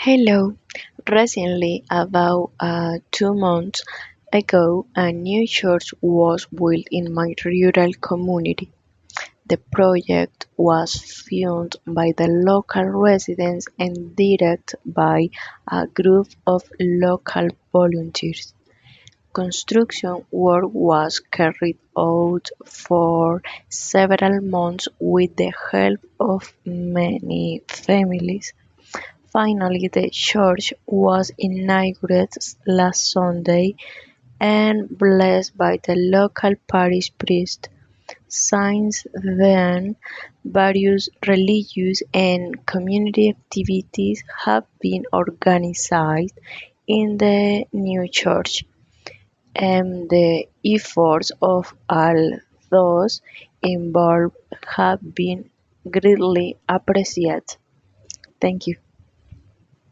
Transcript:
Hello. Recently, about 2 months ago, a new church was built in my rural community. The project was funded by the local residents and directed by a group of local volunteers. Construction work was carried out for several months with the help of many families. Finally, the church was inaugurated last Sunday and blessed by the local parish priest. Since then, various religious and community activities have been organized in the new church, and the efforts of all those involved have been greatly appreciated. Thank you.